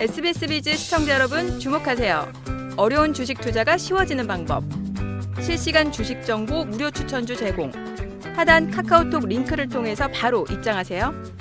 SBS 비즈 시청자 여러분 주목하세요. 어려운 주식 투자가 쉬워지는 방법. 실시간 주식 정보 무료 추천주 제공. 하단 카카오톡 링크를 통해서 바로 입장하세요.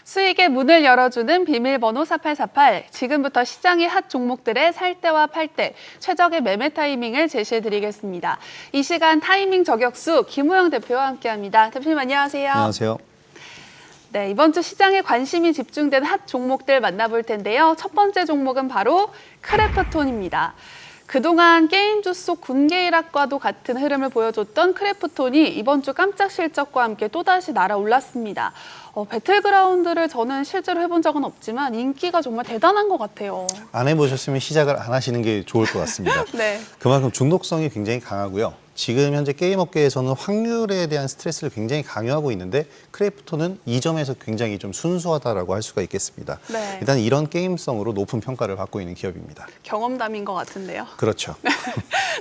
수익의 문을 열어주는 비밀번호 4848. 지금부터 시장의 핫 종목들의 살 때와 팔 때 최적의 매매 타이밍을 제시해드리겠습니다. 이 시간 타이밍 저격수 김우영 대표와 함께합니다. 대표님 안녕하세요. 안녕하세요. 네, 이번 주 시장에 관심이 집중된 핫 종목들 만나볼 텐데요. 첫 번째 종목은 바로 크래프톤입니다. 그동안 게임주 속 군계 일학과도 같은 흐름을 보여줬던 크래프톤이 이번 주 깜짝 실적과 함께 또다시 날아올랐습니다. 배틀그라운드를 저는 실제로 해본 적은 없지만 인기가 정말 대단한 것 같아요. 안 해보셨으면 시작을 안 하시는 게 좋을 것 같습니다. 네. 그만큼 중독성이 굉장히 강하고요. 지금 현재 게임 업계에서는 확률에 대한 스트레스를 굉장히 강요하고 있는데 크래프톤은 이 점에서 굉장히 좀 순수하다라고 할 수가 있겠습니다. 네. 일단 이런 게임성으로 높은 평가를 받고 있는 기업입니다. 경험담인 것 같은데요. 그렇죠.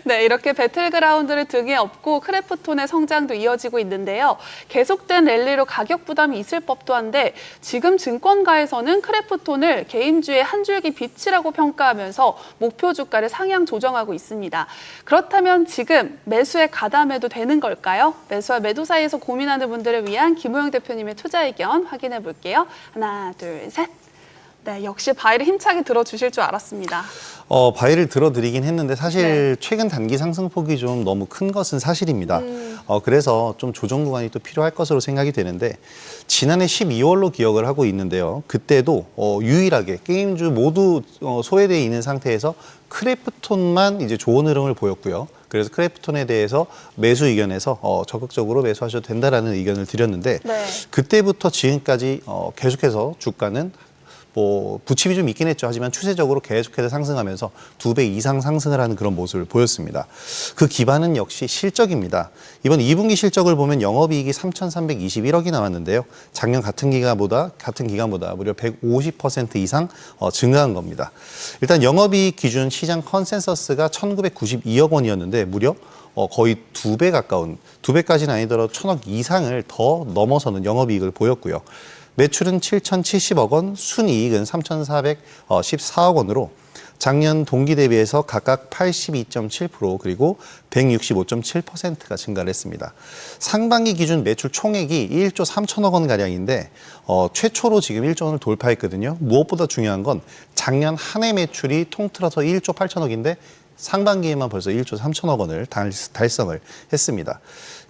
네, 이렇게 배틀그라운드를 등에 업고 크래프톤의 성장도 이어지고 있는데요. 계속된 랠리로 가격 부담이 있을 법도 한데 지금 증권가에서는 크래프톤을 게임주의 한 줄기 빛이라고 평가하면서 목표 주가를 상향 조정하고 있습니다. 그렇다면 지금 매수에 가담해도 되는 걸까요? 매수와 매도 사이에서 고민하는 분들을 위한 김우영 대표님의 투자 의견 확인해 볼게요. 하나, 둘, 셋. 네, 역시 바이를 힘차게 들어주실 줄 알았습니다. 바이를 들어드리긴 했는데 사실 최근 단기 상승폭이 좀 너무 큰 것은 사실입니다. 그래서 좀 조정 구간이 또 필요할 것으로 생각이 되는데 지난해 12월로 기억을 하고 있는데요. 그때도 유일하게 게임주 모두 소외되어 있는 상태에서 크래프톤만 이제 좋은 흐름을 보였고요. 그래서 크래프톤에 대해서 매수 의견에서 적극적으로 매수하셔도 된다라는 의견을 드렸는데 네. 그때부터 지금까지 계속해서 주가는 부침이 좀 있긴 했죠. 하지만 추세적으로 계속해서 상승하면서 2배 이상 상승을 하는 그런 모습을 보였습니다. 그 기반은 역시 실적입니다. 이번 2분기 실적을 보면 영업이익이 3,321억이 나왔는데요. 작년 같은 기간보다 무려 150% 이상 증가한 겁니다. 일단 영업이익 기준 시장 컨센서스가 1,992억 원이었는데 무려 거의 2배 가까운, 2배까지는 아니더라도 1,000억 이상을 더 넘어서는 영업이익을 보였고요. 매출은 7,070억 원, 순이익은 3,414억 원으로 작년 동기 대비해서 각각 82.7% 그리고 165.7%가 증가를 했습니다. 상반기 기준 매출 총액이 1조 3천억 원가량인데 최초로 지금 1조 원을 돌파했거든요. 무엇보다 중요한 건 작년 한 해 매출이 통틀어서 1조 8천억인데 상반기에만 벌써 1조 3천억 원을 달성을 했습니다.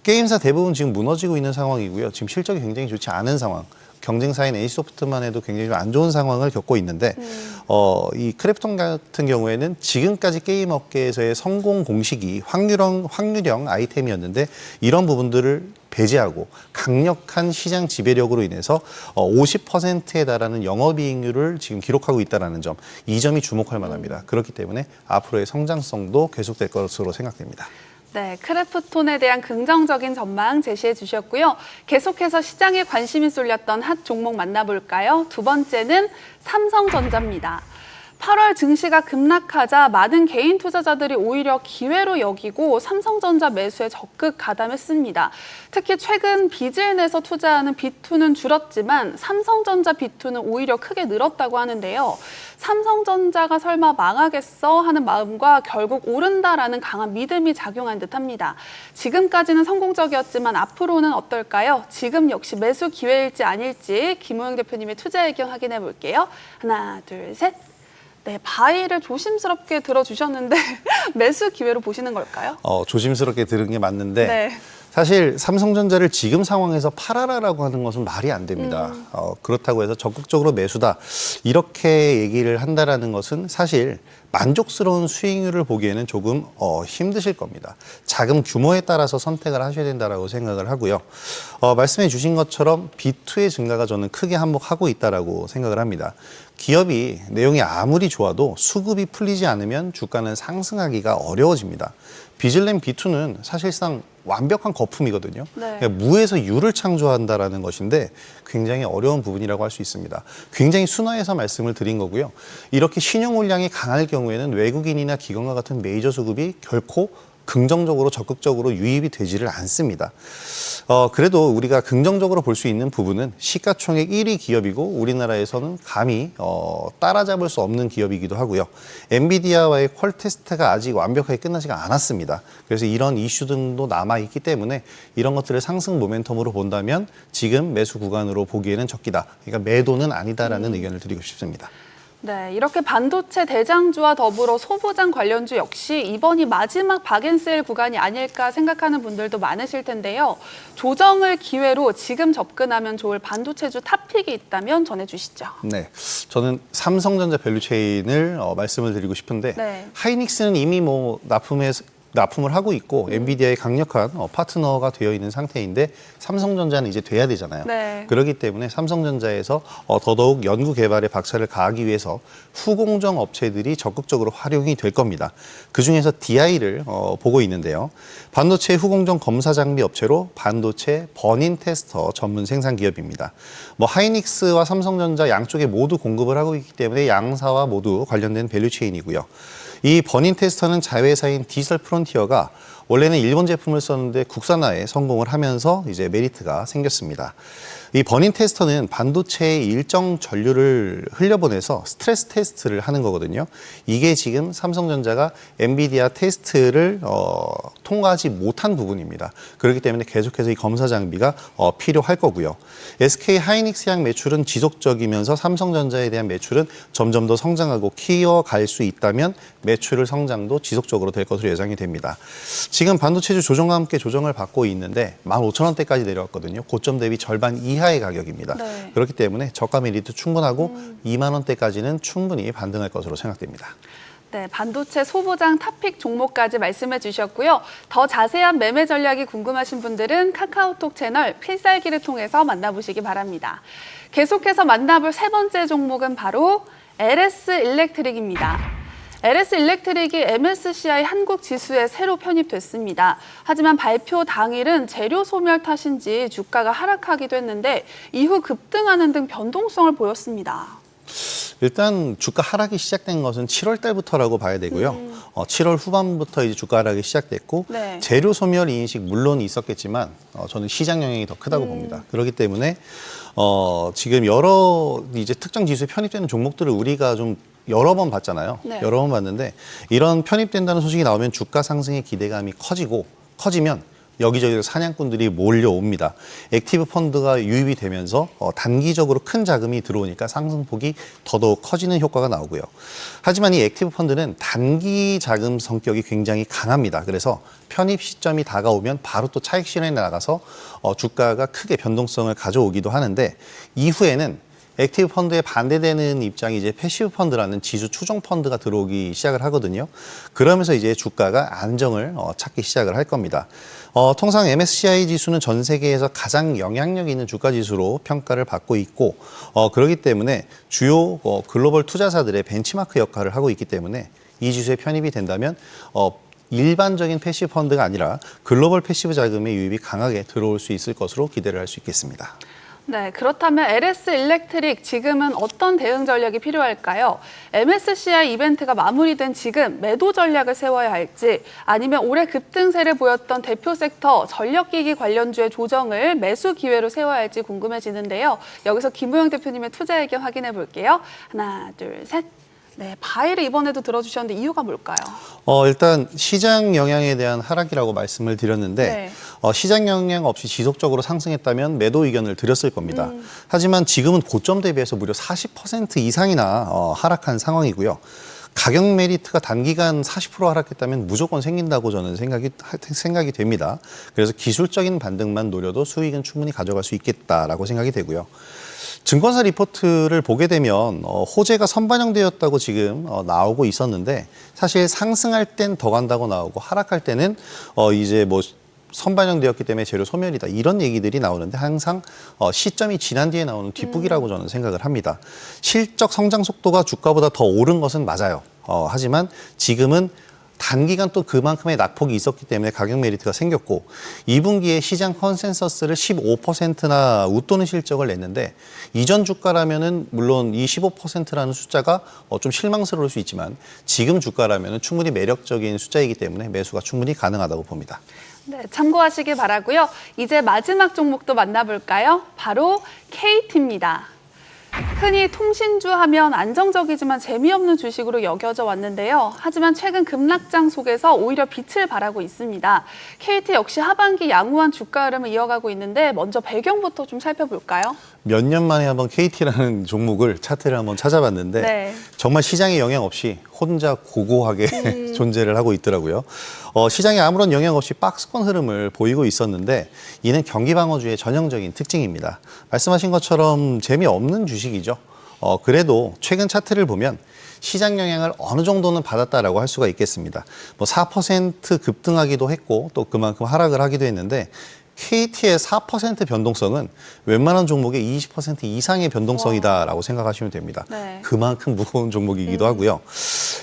게임사 대부분 지금 무너지고 있는 상황이고요. 지금 실적이 굉장히 좋지 않은 상황. 경쟁사인 NC소프트만 해도 굉장히 좀 안 좋은 상황을 겪고 있는데 이 크래프톤 같은 경우에는 지금까지 게임 업계에서의 성공 공식이 확률형 아이템이었는데 이런 부분들을 배제하고 강력한 시장 지배력으로 인해서 50%에 달하는 영업이익률을 지금 기록하고 있다는 점, 이 점이 주목할 만합니다. 그렇기 때문에 앞으로의 성장성도 계속될 것으로 생각됩니다. 네, 크래프톤에 대한 긍정적인 전망 제시해 주셨고요. 계속해서 시장에 관심이 쏠렸던 핫 종목 만나볼까요? 두 번째는 삼성전자입니다. 8월 증시가 급락하자 많은 개인 투자자들이 오히려 기회로 여기고 삼성전자 매수에 적극 가담했습니다. 특히 최근 빚을 내서 투자하는 B2는 줄었지만 삼성전자 B2는 오히려 크게 늘었다고 하는데요. 삼성전자가 설마 망하겠어 하는 마음과 결국 오른다라는 강한 믿음이 작용한 듯합니다. 지금까지는 성공적이었지만 앞으로는 어떨까요? 지금 역시 매수 기회일지 아닐지 김우영 대표님의 투자 의견 확인해 볼게요. 하나, 둘, 셋. 네, 바이를 조심스럽게 들어주셨는데 매수 기회로 보시는 걸까요? 조심스럽게 들은 게 맞는데 네. 사실 삼성전자를 지금 상황에서 팔아라라고 하는 것은 말이 안 됩니다. 그렇다고 해서 적극적으로 매수다 이렇게 얘기를 한다라는 것은 사실 만족스러운 수익률을 보기에는 조금 힘드실 겁니다. 자금 규모에 따라서 선택을 하셔야 된다라고 생각을 하고요. 말씀해 주신 것처럼 B2의 증가가 저는 크게 한몫하고 있다라고 생각을 합니다. 기업이 내용이 아무리 좋아도 수급이 풀리지 않으면 주가는 상승하기가 어려워집니다. 빚을 낸 B2는 사실상 완벽한 거품이거든요. 네. 그러니까 무에서 유를 창조한다라는 것인데 굉장히 어려운 부분이라고 할 수 있습니다. 굉장히 순화해서 말씀을 드린 거고요. 이렇게 신용 물량이 강할 경우에는 외국인이나 기관과 같은 메이저 수급이 결코 긍정적으로 적극적으로 유입이 되지를 않습니다. 그래도 우리가 긍정적으로 볼 수 있는 부분은 시가총액 1위 기업이고 우리나라에서는 감히 따라잡을 수 없는 기업이기도 하고요. 엔비디아와의 퀄 테스트가 아직 완벽하게 끝나지가 않았습니다. 그래서 이런 이슈 등도 남아있기 때문에 이런 것들을 상승 모멘텀으로 본다면 지금 매수 구간으로 보기에는 적기다. 그러니까 매도는 아니다라는 의견을 드리고 싶습니다. 네, 이렇게 반도체 대장주와 더불어 소부장 관련주 역시 이번이 마지막 박앤셀 구간이 아닐까 생각하는 분들도 많으실 텐데요. 조정을 기회로 지금 접근하면 좋을 반도체주 탑픽이 있다면 전해주시죠. 네, 저는 삼성전자 밸류체인을 말씀을 드리고 싶은데 네. 하이닉스는 이미 납품을 하고 있고 엔비디아의 강력한 파트너가 되어 있는 상태인데 삼성전자는 이제 돼야 되잖아요. 네. 그렇기 때문에 삼성전자에서 더더욱 연구 개발에 박차를 가하기 위해서 후공정 업체들이 적극적으로 활용이 될 겁니다. 그중에서 DI를 보고 있는데요. 반도체 후공정 검사 장비 업체로 반도체 버닌 테스터 전문 생산 기업입니다. 하이닉스와 삼성전자 양쪽에 모두 공급을 하고 있기 때문에 양사와 모두 관련된 밸류체인이고요. 이 버닌 테스터는 자회사인 디지털 프론티어가 원래는 일본 제품을 썼는데 국산화에 성공을 하면서 이제 메리트가 생겼습니다. 이 버닌 테스터는 반도체의 일정 전류를 흘려보내서 스트레스 테스트를 하는 거거든요. 이게 지금 삼성전자가 엔비디아 테스트를 통과하지 못한 부분입니다. 그렇기 때문에 계속해서 이 검사 장비가 필요할 거고요. SK 하이닉스 양 매출은 지속적이면서 삼성전자에 대한 매출은 점점 더 성장하고 키워갈 수 있다면 매출을 성장도 지속적으로 될 것으로 예상이 됩니다. 지금 반도체주 조정과 함께 조정을 받고 있는데 15,000원대까지 내려왔거든요. 고점 대비 절반 이하의 가격입니다. 네. 그렇기 때문에 저가 메리트 충분하고 2만 원대까지는 충분히 반등할 것으로 생각됩니다. 네, 반도체 소부장 탑픽 종목까지 말씀해 주셨고요. 더 자세한 매매 전략이 궁금하신 분들은 카카오톡 채널 필살기를 통해서 만나보시기 바랍니다. 계속해서 만나볼 세 번째 종목은 바로 LS 일렉트릭입니다. LS 일렉트릭이 MSCI 한국 지수에 새로 편입됐습니다. 하지만 발표 당일은 재료 소멸 탓인지 주가가 하락하기도 했는데 이후 급등하는 등 변동성을 보였습니다. 일단 주가 하락이 시작된 것은 7월 달부터라고 봐야 되고요. 7월 후반부터 이제 주가 하락이 시작됐고 네. 재료 소멸 인식 물론 있었겠지만 저는 시장 영향이 더 크다고 봅니다. 그렇기 때문에 지금 여러 이제 특정 지수에 편입되는 종목들을 우리가 좀 여러 번 봤잖아요. 네. 여러 번 봤는데 이런 편입된다는 소식이 나오면 주가 상승의 기대감이 커지면 여기저기서 사냥꾼들이 몰려옵니다. 액티브 펀드가 유입이 되면서 단기적으로 큰 자금이 들어오니까 상승폭이 더더욱 커지는 효과가 나오고요. 하지만 이 액티브 펀드는 단기 자금 성격이 굉장히 강합니다. 그래서 편입 시점이 다가오면 바로 또 차익 실현에 나가서 주가가 크게 변동성을 가져오기도 하는데 이후에는 액티브 펀드에 반대되는 입장이 이제 패시브 펀드라는 지수 추종 펀드가 들어오기 시작을 하거든요. 그러면서 이제 주가가 안정을 찾기 시작을 할 겁니다. 통상 MSCI 지수는 전 세계에서 가장 영향력 있는 주가 지수로 평가를 받고 있고 그렇기 때문에 주요 글로벌 투자사들의 벤치마크 역할을 하고 있기 때문에 이 지수에 편입이 된다면 일반적인 패시브 펀드가 아니라 글로벌 패시브 자금의 유입이 강하게 들어올 수 있을 것으로 기대를 할 수 있겠습니다. 네, 그렇다면 LS 일렉트릭 지금은 어떤 대응 전략이 필요할까요? MSCI 이벤트가 마무리된 지금 매도 전략을 세워야 할지 아니면 올해 급등세를 보였던 대표 섹터 전력기기 관련주의 조정을 매수 기회로 세워야 할지 궁금해지는데요. 여기서 김우영 대표님의 투자 의견 확인해 볼게요. 하나, 둘, 셋. 네, 바이를 이번에도 들어주셨는데 이유가 뭘까요? 일단 시장 영향에 대한 하락이라고 말씀을 드렸는데 네. 시장 영향 없이 지속적으로 상승했다면 매도 의견을 드렸을 겁니다. 하지만 지금은 고점 대비해서 무려 40% 이상이나 하락한 상황이고요. 가격 메리트가 단기간 40% 하락했다면 무조건 생긴다고 저는 생각이 됩니다. 그래서 기술적인 반등만 노려도 수익은 충분히 가져갈 수 있겠다라고 생각이 되고요. 증권사 리포트를 보게 되면 호재가 선반영되었다고 지금 나오고 있었는데 사실 상승할 땐 더 간다고 나오고 하락할 때는 이제 선반영되었기 때문에 재료 소멸이다 이런 얘기들이 나오는데 항상 시점이 지난 뒤에 나오는 뒷북이라고 저는 생각을 합니다. 실적 성장 속도가 주가보다 더 오른 것은 맞아요. 하지만 지금은 단기간 또 그만큼의 낙폭이 있었기 때문에 가격 메리트가 생겼고 2분기에 시장 컨센서스를 15%나 웃도는 실적을 냈는데 이전 주가라면은 물론 이 15%라는 숫자가 좀 실망스러울 수 있지만 지금 주가라면은 충분히 매력적인 숫자이기 때문에 매수가 충분히 가능하다고 봅니다. 네, 참고하시길 바라고요. 이제 마지막 종목도 만나볼까요? 바로 KT입니다. 흔히 통신주 하면 안정적이지만 재미없는 주식으로 여겨져 왔는데요. 하지만 최근 급락장 속에서 오히려 빛을 발하고 있습니다. KT 역시 하반기 양호한 주가 흐름을 이어가고 있는데 먼저 배경부터 좀 살펴볼까요? 몇 년 만에 한번 KT라는 종목을 차트를 한번 찾아봤는데 네. 정말 시장에 영향 없이 혼자 고고하게 존재를 하고 있더라고요. 시장에 아무런 영향 없이 박스권 흐름을 보이고 있었는데 이는 경기방어주의 전형적인 특징입니다. 말씀하신 것처럼 재미없는 주식이죠. 그래도 최근 차트를 보면 시장 영향을 어느 정도는 받았다라고 할 수가 있겠습니다. 4% 급등하기도 했고 또 그만큼 하락을 하기도 했는데 KT의 4% 변동성은 웬만한 종목의 20% 이상의 변동성이다라고 생각하시면 됩니다. 네. 그만큼 무거운 종목이기도 하고요.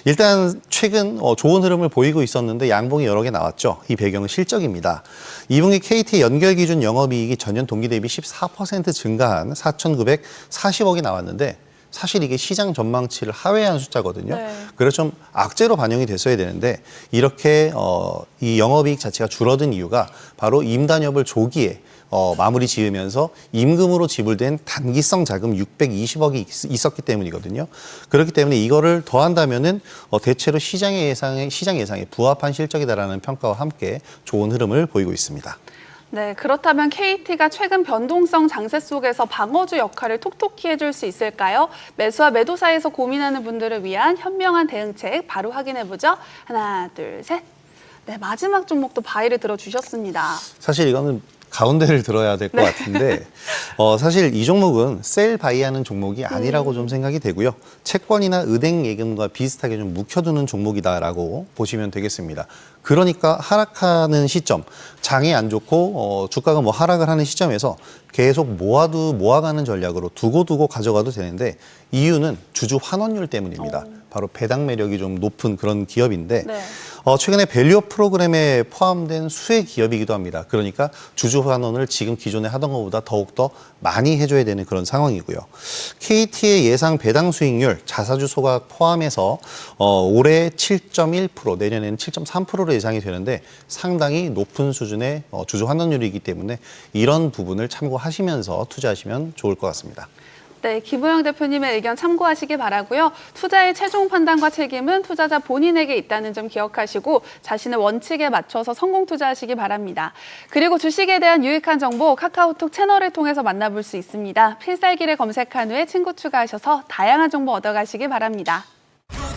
일단 최근 좋은 흐름을 보이고 있었는데 양봉이 여러 개 나왔죠. 이 배경은 실적입니다. 2분기 KT 연결 기준 영업이익이 전년 동기 대비 14% 증가한 4,940억이 나왔는데 사실 이게 시장 전망치를 하회한 숫자거든요. 네. 그래서 좀 악재로 반영이 됐어야 되는데 이렇게 이 영업이익 자체가 줄어든 이유가 바로 임단협을 조기에 마무리 지으면서 임금으로 지불된 단기성 자금 620억이 있었기 때문이거든요. 그렇기 때문에 이거를 더한다면은 대체로 시장 예상에 부합한 실적이다라는 평가와 함께 좋은 흐름을 보이고 있습니다. 네, 그렇다면 KT가 최근 변동성 장세 속에서 방어주 역할을 톡톡히 해줄 수 있을까요? 매수와 매도 사이에서 고민하는 분들을 위한 현명한 대응책 바로 확인해보죠. 하나, 둘, 셋. 네, 마지막 종목도 바이를 들어주셨습니다. 사실 이거는 가운데를 들어야 될 것 같은데 사실 이 종목은 셀 바이하는 종목이 아니라고 좀 생각이 되고요. 채권이나 은행 예금과 비슷하게 좀 묵혀두는 종목이다라고 보시면 되겠습니다. 그러니까 하락하는 시점, 장이 안 좋고 주가가 하락을 하는 시점에서 계속 모아가는 전략으로 두고 가져가도 되는데 이유는 주주 환원율 때문입니다. 바로 배당 매력이 좀 높은 그런 기업인데 네. 최근에 밸류업 프로그램에 포함된 수혜 기업이기도 합니다. 그러니까 주주 환원을 지금 기존에 하던 것보다 더욱더 많이 해줘야 되는 그런 상황이고요. KT의 예상 배당 수익률, 자사주 소각 포함해서 올해 7.1%, 내년에는 7.3%로 예상이 되는데 상당히 높은 수준의 주주 환원율이기 때문에 이런 부분을 참고하시면서 투자하시면 좋을 것 같습니다. 네, 김우영 대표님의 의견 참고하시기 바라고요. 투자의 최종 판단과 책임은 투자자 본인에게 있다는 점 기억하시고 자신의 원칙에 맞춰서 성공 투자하시기 바랍니다. 그리고 주식에 대한 유익한 정보 카카오톡 채널을 통해서 만나볼 수 있습니다. 필살기를 검색한 후에 친구 추가하셔서 다양한 정보 얻어가시기 바랍니다.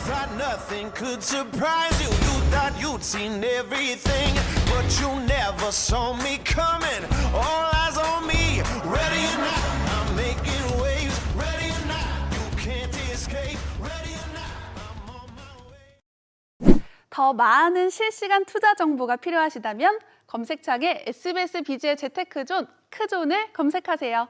Thought nothing could surprise you. You thought you'd seen everything, but you never saw me coming. All eyes on me, ready or not, I'm making waves. Ready or not, you can't escape. Ready or not, I'm on my way. 더 많은 실시간 투자 정보가 필요하시다면 검색창에 SBS 비즈의 재테크존, 크존을 검색하세요.